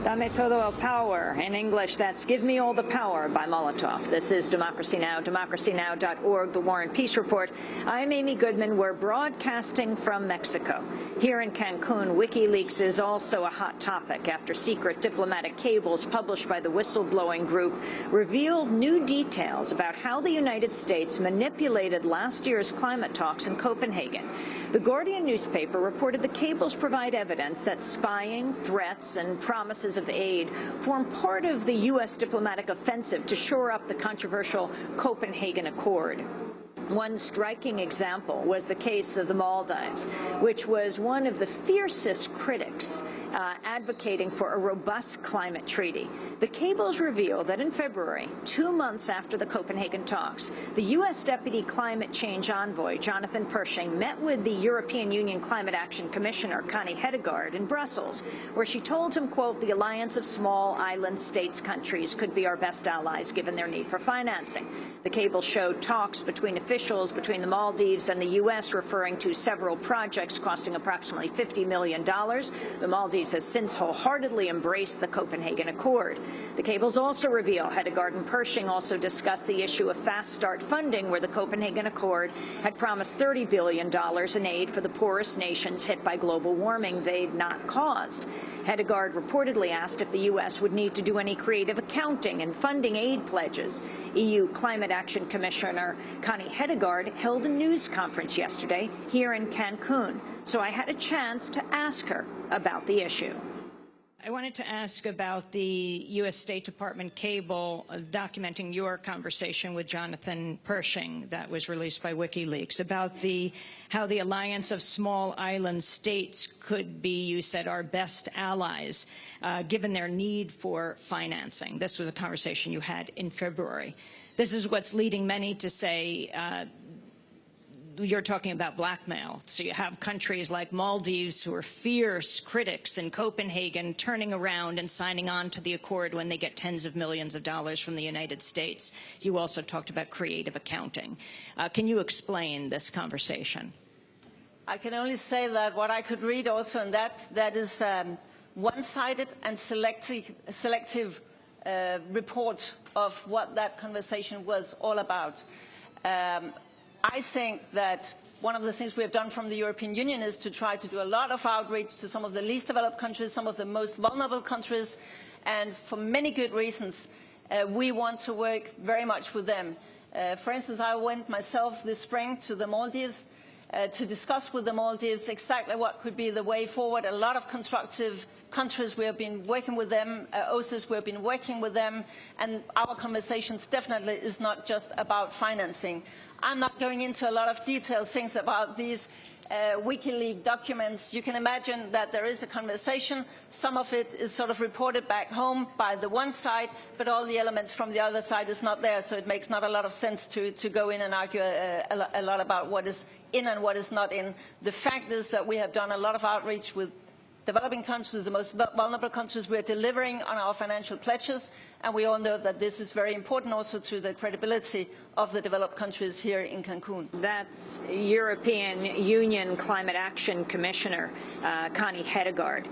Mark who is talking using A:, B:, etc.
A: Dame todo el power. In English, that's Give Me All the Power by Molotov. This is Democracy Now!, democracynow.org, The War and Peace Report. I'm Amy Goodman. We're broadcasting from Mexico. Here in Cancun, WikiLeaks is also a hot topic after secret diplomatic cables published by the whistleblowing group revealed new details about how the United States manipulated last year's climate talks in Copenhagen. The Guardian newspaper reported the cables provide evidence that spying, threats, and promises of aid form part of the U.S. diplomatic offensive to shore up the controversial Copenhagen Accord. One striking example was the case of the Maldives, which was one of the fiercest critics advocating for a robust climate treaty. The cables reveal that in February, 2 months after the Copenhagen talks, the U.S. Deputy Climate Change Envoy, Jonathan Pershing, met with the European Union Climate Action Commissioner, Connie Hedegaard, in Brussels, where she told him, quote, the alliance of small island states countries could be our best allies given their need for financing. The cable showed talks between officials between the Maldives and the U.S. referring to several projects costing approximately $50 million. The Maldives has since wholeheartedly embraced the Copenhagen Accord. The cables also reveal Hedegaard and Pershing also discussed the issue of fast start funding, where the Copenhagen Accord had promised $30 billion in aid for the poorest nations hit by global warming they'd not caused. Hedegaard reportedly asked if the U.S. would need to do any creative accounting in funding aid pledges. EU Climate Action Commissioner Connie Hedegaard held a news conference yesterday here in Cancun, so I had a chance to ask her about the issue. I wanted to ask about the U.S. State Department cable documenting your conversation with Jonathan Pershing that was released by WikiLeaks about how the alliance of small island states could be, you said, our best allies, given their need for financing. This was a conversation you had in February. This is what's leading many to say you're talking about blackmail. So you have countries like Maldives who are fierce critics in Copenhagen turning around and signing on to the accord when they get tens of millions of dollars from the United States. You also talked about creative accounting. Can you explain this conversation?
B: I can only say that what I could read also in that is one-sided and selective report of what that conversation was all about. I think that one of the things we have done from the European Union is to try to do a lot of outreach to some of the least developed countries, some of the most vulnerable countries, and for many good reasons, we want to work very much with them. For instance, I went myself this spring to the Maldives to discuss with the Maldives exactly what could be the way forward. A lot of constructive countries, we have been working with them, OSIS, we have been working with them, and our conversations definitely is not just about financing. I'm not going into a lot of detailed things about these WikiLeaks documents. You can imagine that there is a conversation. Some of it is sort of reported back home by the one side, but all the elements from the other side is not there, so it makes not a lot of sense to go in and argue a lot about what is in and what is not in. The fact is that we have done a lot of outreach with developing countries, the most vulnerable countries. We are delivering on our financial pledges, and we all know that this is very important also to the credibility of the developed countries here in Cancun.
A: That's European Union Climate Action Commissioner Connie Hedegaard.